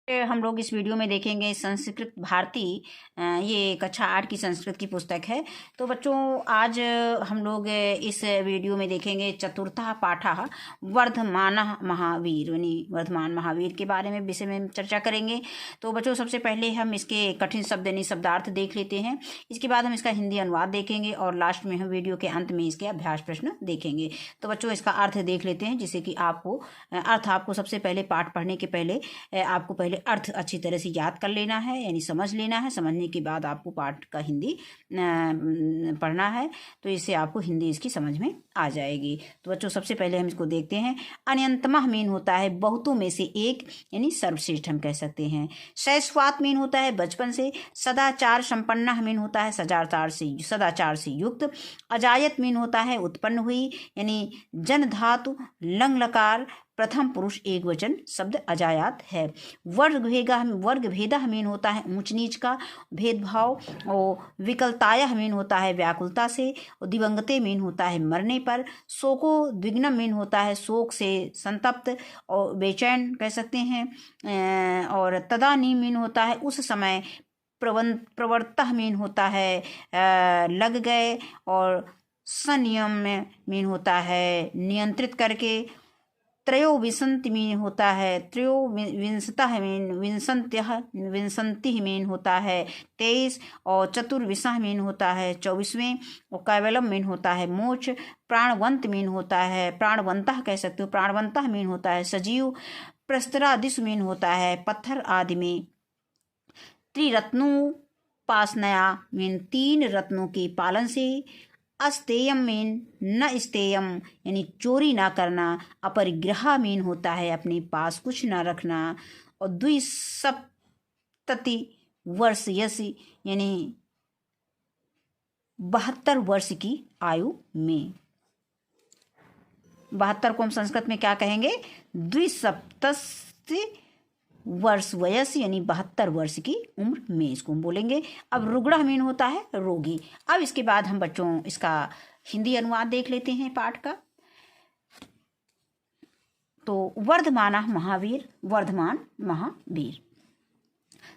हम लोग इस वीडियो में देखेंगे संस्कृत भारती। ये कक्षा 8 की संस्कृत की पुस्तक है। तो बच्चों, आज हम लोग इस वीडियो में देखेंगे चतुर्थः पाठः वर्धमानः महावीर, यानी वर्धमान महावीर के बारे में विषय में चर्चा करेंगे। तो बच्चों, सबसे पहले हम इसके कठिन शब्द यानी शब्दार्थ देख लेते हैं। इसके बाद हम इसका हिंदी अनुवाद देखेंगे और लास्ट में हम वीडियो के अंत में इसके अभ्यास प्रश्न देखेंगे। तो बच्चों, इसका अर्थ देख लेते हैं, जिससे कि आपको सबसे पहले पाठ पढ़ने के पहले आपको पहले अर्थ अच्छी तरह से याद कर लेना है, यानी समझ लेना है। समझने के बाद आपको पाठ का हिंदी पढ़ना है, तो इससे आपको हिंदी इसकी समझ में आ जाएगी। तो बच्चों, सबसे पहले हम इसको देखते हैं। अनंतमः मीन होता है बहुतों में से एक, यानी सर्वश्रेष्ठ हम कह सकते हैं। शैशवात मीन होता है बचपन से। सदाचार संपन्न मीन होता है सदाचार से युक्त। अजायत मीन होता है उत्पन्न हुई, यानी जन धातु लंग लकार प्रथम पुरुष एक वचन शब्द अजायात है। वर्ग भेदा मीन होता है ऊंच नीच का भेदभाव। और विकलताया मीन होता है व्याकुलता से। और दिवंगते मीन होता है मरने पर। शोको द्विग्नम मीन होता है शोक से संतप्त और बेचैन कह सकते हैं। और तदानी मीन होता है उस समय। प्रवर्तः मीन होता है लग गए। और संयम मीन होता है नियंत्रित करके। त्रयोविंशति मीन होता है त्रयोविंशतः मीन विंशति मीन होता है 23। और चतुर्विंशः मीन होता है 24वें। और कैवलम मीन होता है मोक्ष। प्राणवंत मीन होता है प्राणवंतः कह सकते हो, प्राणवंतः मीन होता है सजीव। प्रस्तरादिश मीन होता है पत्थर आदि में। त्रिरत्नोपासनया मीन 3 रत्नों के पालन से। अस्तेयम मीन न स्तेयम, यानी चोरी ना करना। अपरिग्रह मीन होता है अपने पास कुछ ना रखना। और 270 वर्ष यसी, यानी 72 वर्ष की आयु में। 72 को हम संस्कृत में क्या कहेंगे? 270 वर्ष वयस, यानी 72 वर्ष की उम्र में इसको हम बोलेंगे। अब रुग्ण मीन होता है रोगी। अब इसके बाद हम बच्चों इसका हिंदी अनुवाद देख लेते हैं पाठ का। तो वर्धमानः महावीर, वर्धमान महावीर।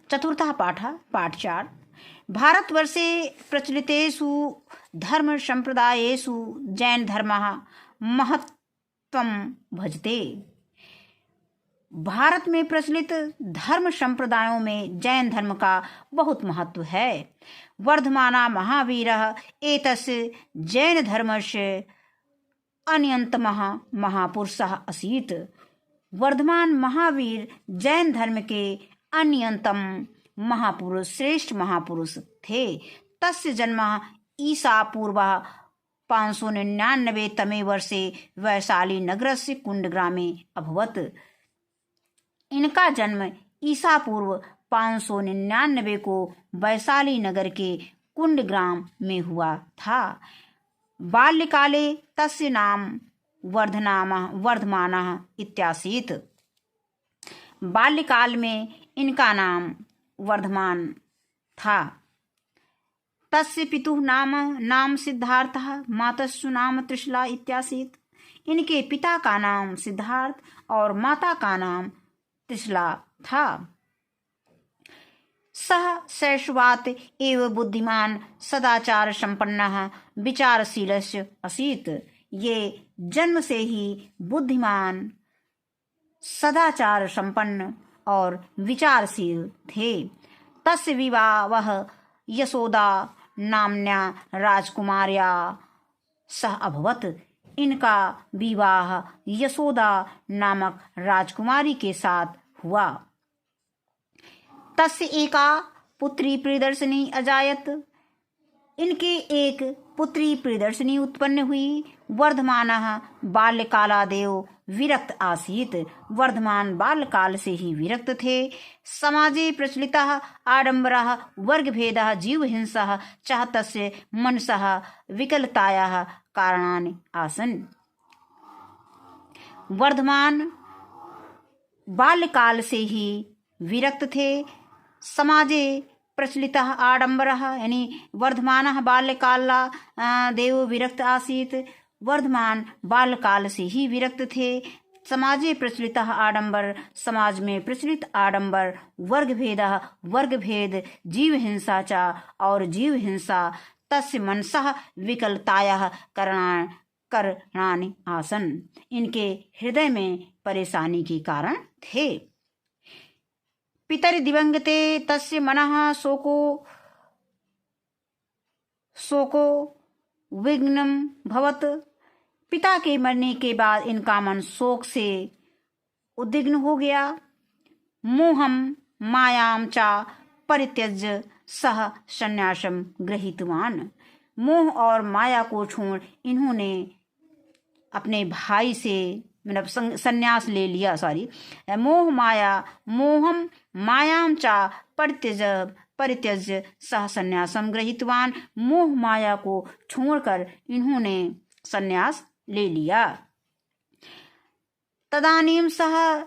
चतुर्थः पाठः पाठ 4। भारतवर्षे प्रचलितेषु धर्म संप्रदायेषु जैन धर्मः महत्त्वं भजते। भारत में प्रचलित धर्म संप्रदायों में जैन धर्म का बहुत महत्व है। वर्धमाना महावीरः एतस्य जैन धर्मस्य अन्यतमः महापुरुषः आसीत्। वर्धमान महावीर जैन धर्म के अन्यतम महापुरुष, श्रेष्ठ महापुरुष थे। तस्य जन्म ईसा पूर्व 599 तमे वर्षे वैशाली नगरस्य कुंडग्रामे अभवत्। इनका जन्म ईसा पूर्व 599 को वैशाली नगर के कुंडग्राम में हुआ था। बाल्यकाले तस्य नाम वर्धमानः इत्यासीत्। बाल्यकाल में इनका नाम वर्धमान था। तस्य पितुः नाम सिद्धार्थः मातस्सु नाम त्रिशला इत्यासीत्। इनके पिता का नाम सिद्धार्थ और माता का नाम त्रिशला था। सः शैशवात् एव बुद्धिमान सदाचार संपन्नः विचारशीलस्य आसीत्। ये जन्म से ही बुद्धिमान, सदाचार संपन्न और विचारशील थे। तस्य विवाहः यशोदा नाम्न्या राजकुमार्या सह अभवत्। इनका विवाह यशोदा नामक राजकुमारी के साथ हुआ। तस्य एका पुत्री प्रियदर्शिनी अजायत। इनके एक पुत्री प्रियदर्शिनी उत्पन्न हुई। वर्धमानः बाल्यकालादेव विरक्त आसीत्। वर्धमान बाल्यकाल से ही विरक्त थे। समाजे प्रचलितः आडंबरः वर्गभेदः जीवहिंसा च तस्य मनसः विकलतायाः कारणानि आसन्। वर्धमान बाल्यकाल से ही विरक्त थे। समाजे प्रचलितः आडंबरः, यानी वर्धमानः बाल्यकाला देव विरक्त आसीत्। वर्धमान बाल्यकाल से ही विरक्त थे। समाजे प्रचलितः आडंबर, समाज में प्रचलित आडंबर, वर्गभेदः वर्गभेद, जीव हिंसा च और जीव हिंसा, तस्य मनसः विकलतायाः करणानि आसन, इनके हृदय में परेशानी के कारण थे। पितरि दिवंगते तस्य मनः शोको विघ्नं भवत, पिता के मरने के बाद इनका मन शोक से उद्विग्न हो गया। मोहम मायाम चा परित्यज्य सह संन्यासम गृहीतवान, मोह और माया को छोड़ इन्होंने अपने भाई से मतलब संन्यास ले लिया। मोहम मायाम चा परित्यज्य सह संन्यासम गृहीतवान, मोह माया को छोड़कर इन्होंने संन्यास ले लिया। तदानीम सह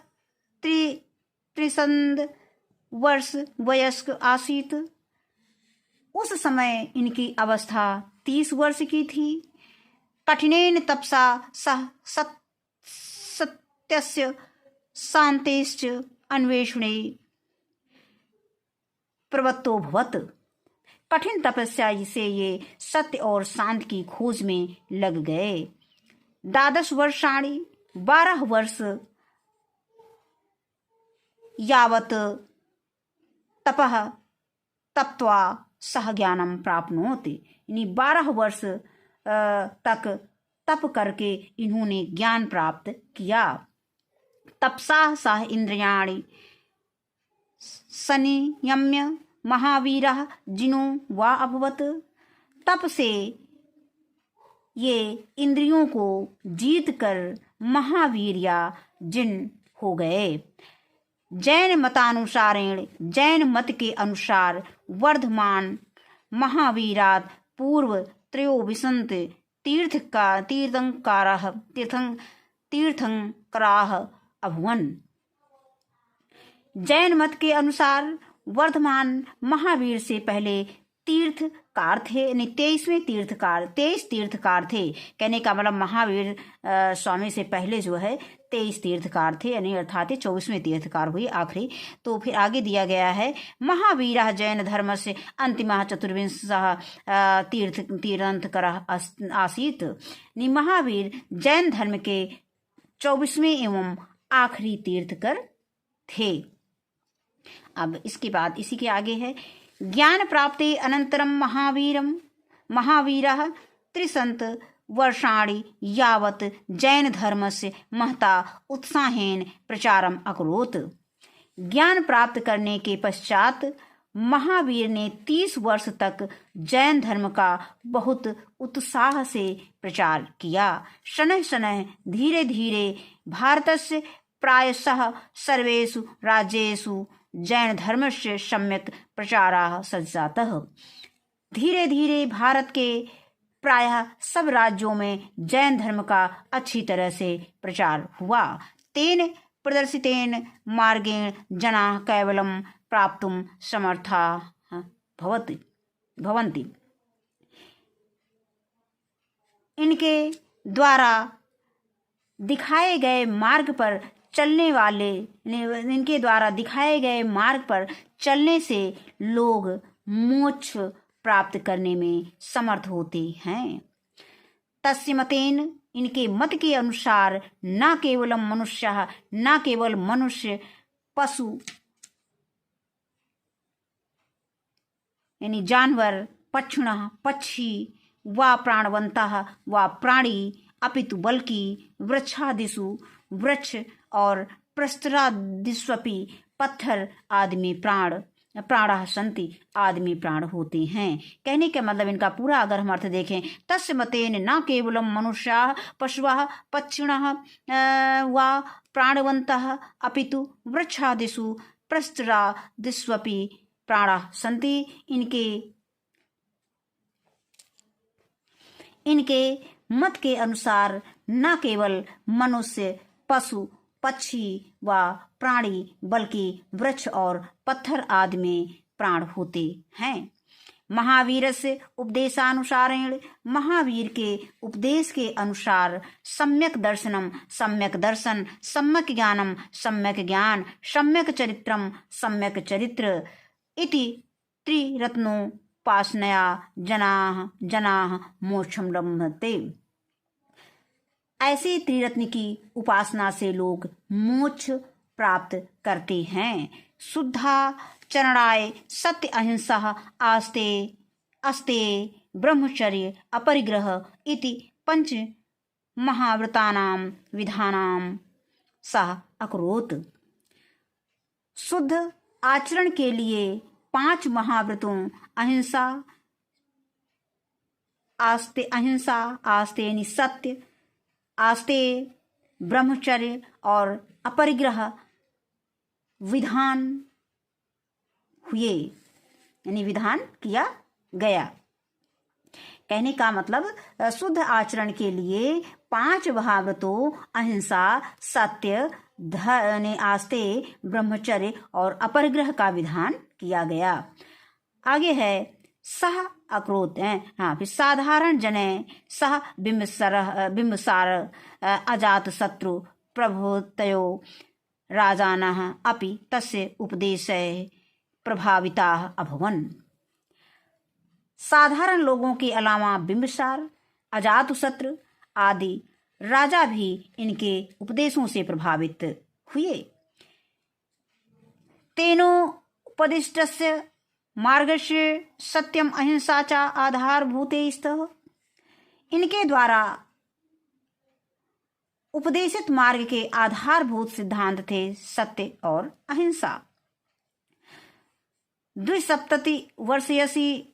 त्रिसंद वर्ष वयस्क आसीत, उस समय इनकी अवस्था 30 वर्ष की थी। कठिनेन तपसा सह सत्यस्य शांतेश्च अन्वेषणे प्रवत्तो भवत, कठिन तपस्या से ये सत्य और शांत की खोज में लग गए। 12 वर्षाणि 12 वर्ष यावत तपः तप्त्वा सह ज्ञानम प्राप्नोति, यानी 12 वर्ष तक तप करके इन्होंने ज्ञान प्राप्त किया। तपसा सह इंद्रियाणि संयम्य महावीरः जिनो वा अभवत, तप से ये इंद्रियों को जीत कर महावीर या जिन हो गए। जैन मतानुसारेण, जैन मत के अनुसार वर्धमान महावीरात पूर्व त्रयोविंशत तीर्थंकराः अभुवन। जैन मत के अनुसार वर्धमान महावीर से पहले तीर्थकार थे, यानी 23 तीर्थकार थे। कहने का मतलब महावीर स्वामी से पहले जो है 23 तीर्थकार थे, यानी अर्थात 24वें तीर्थकार हुए आखिरी। तो फिर आगे दिया गया है महावीरः जैन धर्म से अंतिमः चतुर्विंशः तीर्थंकरः आसीत्, महावीर जैन धर्म के 24वें एवं आखिरी तीर्थकर थे। अब इसके बाद इसी के आगे है ज्ञान प्राप्ति अनंतरम महावीरः त्रिसंत वर्षाणि यावत् जैन धर्मस्य महता उत्साहेन प्रचारम अकरोत्। ज्ञान प्राप्त करने के पश्चात महावीर ने 30 वर्ष तक जैन धर्म का बहुत उत्साह से प्रचार किया। शनैः शनैः धीरे धीरे भारतस्य प्रायशः सर्वेषु राज्येषु जैन धर्मस्य सम्यक प्रचाराः सज्जातः। धीरे धीरे भारत के प्रायः सब राज्यों में जैन धर्म का अच्छी तरह से प्रचार हुआ। तेन प्रदर्शितेन मार्गेण जनाः कैवलं प्राप्तुं समर्थाः भवन्ति। इनके द्वारा दिखाए गए मार्ग पर चलने से लोग मोक्ष प्राप्त करने में समर्थ होते हैं। तस्य मतेन, इनके मत के अनुसार न केवल मनुष्य पशु यानी जानवर, पक्षी वा प्राणवंतः वा प्राणी, अपितु बल्कि वृक्षादिषु वृक्ष और प्रस्तरादिष्वपि पत्थर आदि प्राणः सन्ति, आदमी प्राण होते हैं। कहने का मतलब इनका पूरा अगर हम अर्थ देखें, तस्य मतेन न केवलम मनुष्याः पशवः पक्षिणः वा प्राणवन्तः अपितु वृक्षादिषु प्रस्तरादिष्वपि प्राणः सन्ति। इनके मत के अनुसार न केवल मनुष्य, पशु, पक्षी व प्राणी बल्कि वृक्ष और पत्थर आदि में प्राण होते हैं। महावीरस्य उपदेशानुसारेण, महावीर के उपदेश के अनुसार, सम्यक दर्शनम, सम्यक दर्शन, सम्यक ज्ञानम, सम्यक ज्ञान, सम्यक चरित्रम, सम्यक चरित्र इति त्रिरत्नोपासनया जनाः जनाः मोक्षम लभन्ते। ऐसे त्रिरत्न की उपासना से लोग मोक्ष प्राप्त करते हैं। शुद्धाचरणाय सत्य अहिंसा आस्ते अस्ते ब्रह्मचर्य अपरिग्रह इति पंच महाव्रतानां विधानां सह अकरोत्। शुद्ध आचरण के लिए 5 महाव्रतों अहिंसा आस्ते यानी सत्य, आस्ते ब्रह्मचर्य और अपरिग्रह विधान हुए, यानी विधान किया गया। कहने का मतलब शुद्ध आचरण के लिए 5 महाव्रतों अहिंसा, सत्य, आस्ते, ब्रह्मचर्य और अपरिग्रह का विधान किया गया। आगे है सह अक्रोध है। हाँ, फिर साधारण जने सह बिंबसार अजात शत्रु प्रभुतयो राजानः अपि तस्य उपदेशे प्रभाविताः अभवन्। साधारण लोगों के अलावा बिंबिसार, अजातशत्रु आदि राजा भी इनके उपदेशों से प्रभावित हुए। तेनोपदिष्टस्य मार्गस्य सत्यम अहिंसा च आधारभूते स्तः। इनके द्वारा उपदेशित मार्ग के आधारभूत सिद्धांत थे सत्य और अहिंसा। 270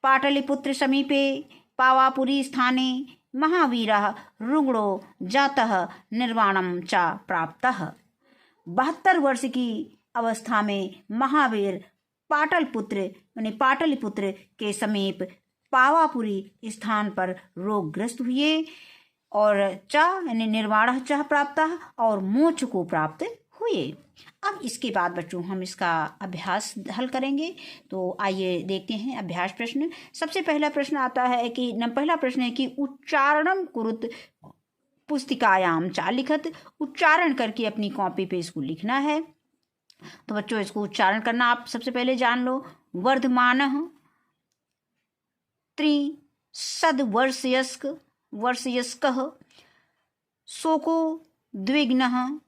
पाटलिपुत्र समीपे पावापुरी स्थाने महावीरः रुग्णो जातः निर्वाणं च प्राप्तः। 72 वर्ष की अवस्था में महावीर पाटलिपुत्र के समीप पावापुरी स्थान पर रोगग्रस्त हुए और यानी निर्वाण चाह प्राप्त और मोक्ष को प्राप्त हुए। अब इसके बाद बच्चों हम इसका अभ्यास हल करेंगे। तो आइए देखते हैं अभ्यास प्रश्न। सबसे पहला प्रश्न आता है कि पहला प्रश्न है कि उच्चारणम कुरुत पुस्तिकायाम चा लिखत। उच्चारण करके अपनी कॉपी पे इसको लिखना है। तो बच्चों इसको उच्चारण करना आप सबसे पहले जान लो। वर्धमानः वर्षयस्कः शोको द्विग्नः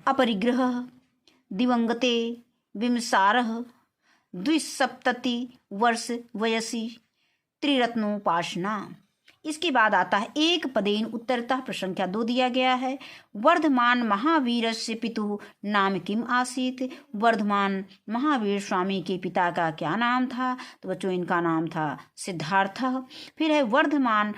अपरिग्रहः दिवंगते बिंबिसारः 270 वर्ष वयसी त्रिरत्नोपासना। इसके बाद आता है एक पदेन उत्तरतः प्रसंख्या 2 दिया गया है। वर्धमान महावीरस्य पितुः नाम किम आसीत्। वर्धमान महावीर स्वामी के पिता का क्या नाम था। तो बच्चों इनका नाम था सिद्धार्थः। फिर है वर्धमान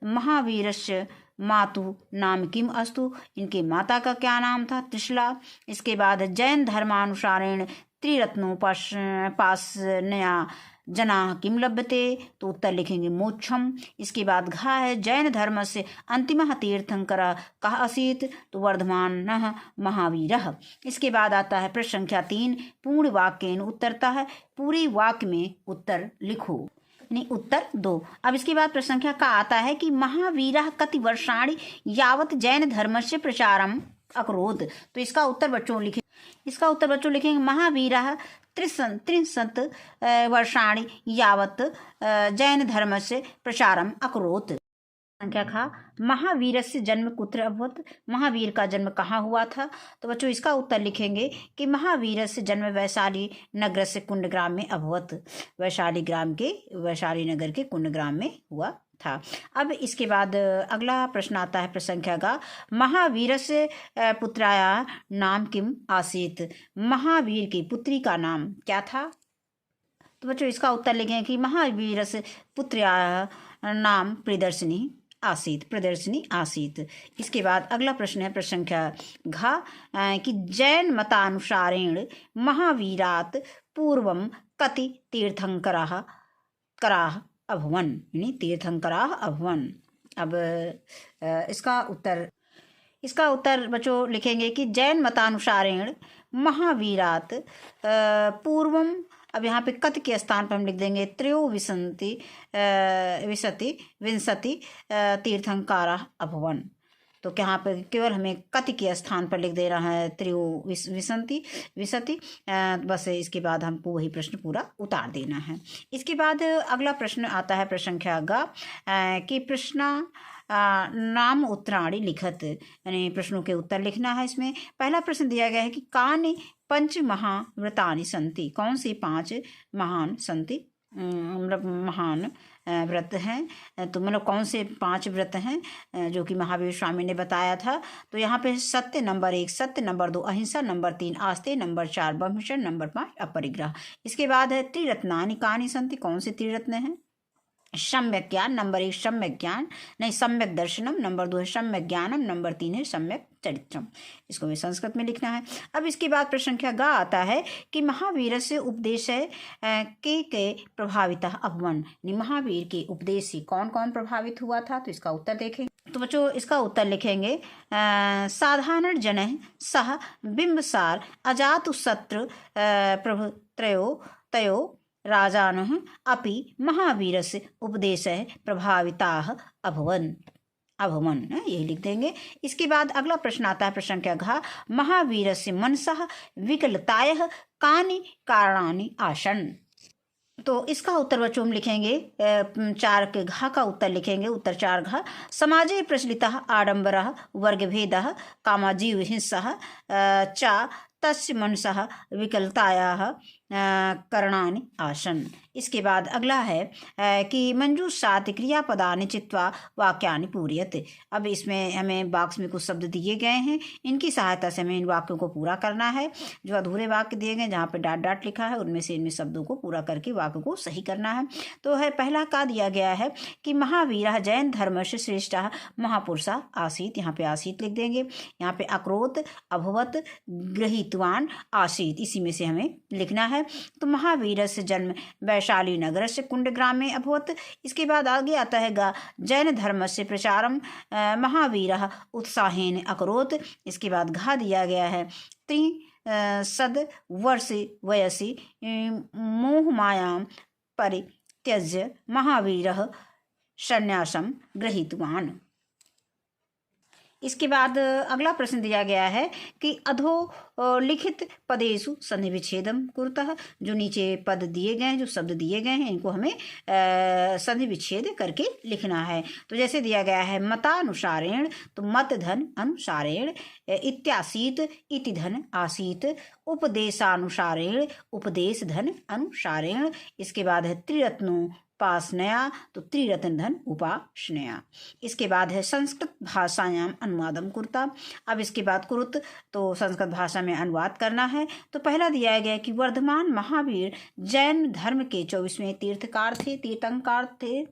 महावीरस्य मातु नाम किम अस्तु। इनके माता का क्या नाम था, त्रिशला। इसके बाद जैन धर्मानुसारेण त्रिरत्नोपासनया जना किम लभ्यते। तो उत्तर लिखेंगे मोक्षम। इसके बाद घा है जैन धर्म से अंतिम तीर्थंकर कः आसीत्। तो वर्धमानः महावीरः। इसके बाद आता है प्रश्न संख्या 3 पूर्ण वाक्येन उत्तरता है। पूरे वाक्य में उत्तर लिखो, यानी उत्तर दो। अब इसके बाद प्रश्न संख्या का आता है कि महावीरः कति वर्षाणि यावत जैन धर्म से प्रचारम अकरोत्। तो इसका उत्तर बच्चों लिखेंगे महावीरः 63 वर्षाणि यावत जैन धर्म से प्रचारम अकरोत्। संख्या खा महावीरस्य जन्म कुत्र अभवत्। महावीर का जन्म कहाँ हुआ था। तो बच्चों इसका उत्तर लिखेंगे कि महावीरस्य जन्म वैशाली नगर से कुंडग्राम में अभवत्। वैशाली नगर के कुंडग्राम में हुआ था। अब इसके बाद अगला प्रश्न आता है प्रश्न संख्या का महावीरस्य पुत्राया नाम किम आसीत्। महावीर की पुत्री का नाम क्या था। तो बच्चों इसका उत्तर लिखेंगे कि महावीरस्य पुत्राया नाम प्रियदर्शिनी आसीत्। इसके बाद अगला प्रश्न है प्रश्न संख्या घा कि जैन मतानुसारेण महावीरात् पूर्वं कति तीर्थंकराः अभवन्, यानी तीर्थंकराः अभवन्। अब इसका उत्तर बच्चों लिखेंगे कि जैन मतानुसारेण महावीरात् पूर्वं अब यहाँ पे कत के स्थान पर हम लिख देंगे त्रयोविंशति विंशति तीर्थंकारा अभवन। तो यहाँ पे केवल हमें कति के स्थान पर लिख दे रहा है त्रयोविंशति विंशति, बस इसके बाद हमको वही प्रश्न पूरा उतार देना है। इसके बाद अगला प्रश्न आता है प्रश्न संख्या ग कि प्रश्न नाम उत्तराणी लिखत, यानी प्रश्नों के उत्तर लिखना है। इसमें पहला प्रश्न दिया गया है कि कानि पंच महाव्रतानि संति, कौन से 5 महान संति मतलब महान व्रत हैं, तो मतलब कौन से 5 व्रत हैं जो कि महावीर स्वामी ने बताया था। तो यहाँ पे सत्य नंबर 1, सत्य नंबर 2, अहिंसा नंबर 3, आस्ते नंबर 4, ब्रह्मचर्य नंबर 5, अपरिग्रह। इसके बाद है त्रिरत्नानि कानि संति, कौन से त्रिरत्न हैं। सम्यक ज्ञान नंबर 1, सम्यक ज्ञान नहीं सम्यक दर्शनम नंबर 2 है सम्यक ज्ञानम, नंबर 3 है सम्यक चरित्रम। इसको भी संस्कृत में लिखना है। अब इसके बाद प्रश्न संख्या ग आता है कि महावीर से उपदेश है के प्रभावित अभवन, महावीर के उपदेश से कौन कौन प्रभावित हुआ था। तो इसका उत्तर देखेंगे। तो बच्चों इसका उत्तर लिखेंगे साधारण जन सह बिंबसार अजातशत्रु प्रभुत्रयो तयो राजानः अपि महावीरस्य उपदेशः प्रभाविताः अभवन्, यही लिख देंगे। इसके बाद अगला प्रश्न आता है प्रश्न संख्या घ महावीरस्य मनसः विकलतायः कानि कारणानि आसन्। तो इसका उत्तर बच्चों हम लिखेंगे 4 के घ का उत्तर लिखेंगे। उत्तर 4 घ समाजे प्रचलितः आडंबरः वर्गभेदः कामाजीव हिंसः च तस्य मनसः विकलतायाः करणानि आसन्। इसके बाद अगला है कि मंजूषात् क्रियापदानि चित्वा वाक्यानि पूरयत्। अब इसमें हमें बॉक्स में कुछ शब्द दिए गए हैं, इनकी सहायता से हमें इन वाक्यों को पूरा करना है। जो अधूरे वाक्य दिए गए जहाँ पे डॉट डॉट लिखा है उनमें से इनमें शब्दों को पूरा करके वाक्य को सही करना है। तो है पहला का दिया गया है कि महावीरः जैन धर्मस्य श्रेष्ठः महापुरुषः आसीत्, यहाँ पे आसीत् लिख देंगे। यहाँ पे अकरोत् अभवत् गृहीतवान् आसीत्, इसी में से हमें लिखना है। तो महावीरस्य जन्म वैशाली नगरस्य कुंडग्रामे अभवत्। इसके बाद आगे आता है गा जैन धर्मस्य प्रचारम महावीरः उत्साहेन अकरोत्। इसके बाद घा दिया गया है 3 वर्ष वयसि मोहमायां परित्यज्य महावीरः संन्यासं गृहीतवान्। इसके बाद अगला प्रश्न दिया गया है कि अधो लिखित पदेषु संधि विच्छेदम कुरुतः। जो नीचे पद दिए गए हैं, जो शब्द दिए गए हैं, इनको हमें संधि विच्छेद करके लिखना है। तो जैसे दिया गया है मतानुसारेण, तो मत धन अनुसारेण, इत्यासीत इति धन आसीत, उपदेशानुसारेण उपदेश धन अनुसारेण। इसके बाद है त्रिरत्नो उपासनया, तो त्रिरत्न धन उपासनया। इसके बाद है संस्कृत भाषायाम अनुवादम कुरुता। अब इसके बाद कुरुत, तो संस्कृत भाषा में अनुवाद करना है। तो पहला दिया गया कि वर्धमान महावीर जैन धर्म के 24वें तीर्थंकार थे।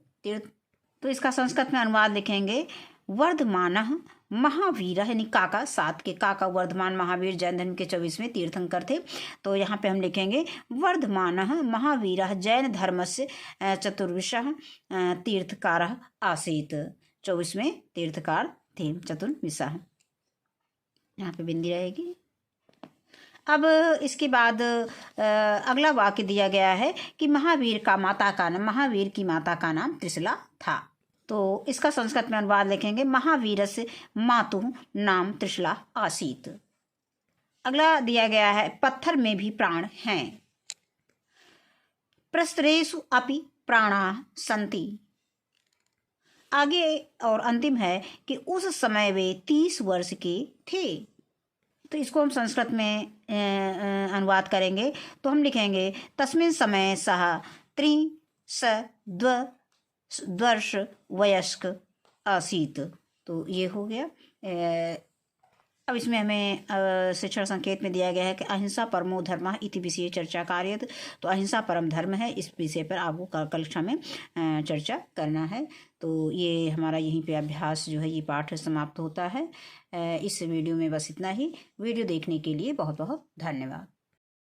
तो इसका संस्कृत में अनुवाद लिखेंगे वर्धमान महावीर, यानी काका 7 के काका वर्धमान महावीर जैन धर्म के 24वें तीर्थंकर थे। तो यहाँ पे हम लिखेंगे वर्धमान महावीर जैन धर्मस्य चतुर्विशः तीर्थकारः आसीत्, 24वें तीर्थकार थे चतुर्विशः। यहाँ पे बिंदी रहेगी। अब इसके बाद अगला वाक्य दिया गया है कि महावीर की माता का नाम त्रिशला था। तो इसका संस्कृत में अनुवाद लिखेंगे महावीरस्य मातुः नाम त्रिशला आसीत्। अगला दिया गया है पत्थर में भी प्राण हैं, प्रस्तरेषु अपि प्राणाः सन्ति। आगे और अंतिम है कि उस समय वे 30 वर्ष के थे। तो इसको हम संस्कृत में अनुवाद करेंगे। तो हम लिखेंगे तस्मिन् समय सः 32 वर्ष वयस्क आसीत। तो ये हो गया। अब इसमें हमें शिक्षण संकेत में दिया गया है कि अहिंसा परमो धर्मः इति विषय चर्चा कार्यत। तो अहिंसा परम धर्म है, इस विषय पर आपको कक्षा में चर्चा करना है। तो ये हमारा यहीं पे अभ्यास जो है ये पाठ समाप्त होता है। इस वीडियो में बस इतना ही। वीडियो देखने के लिए बहुत बहुत धन्यवाद।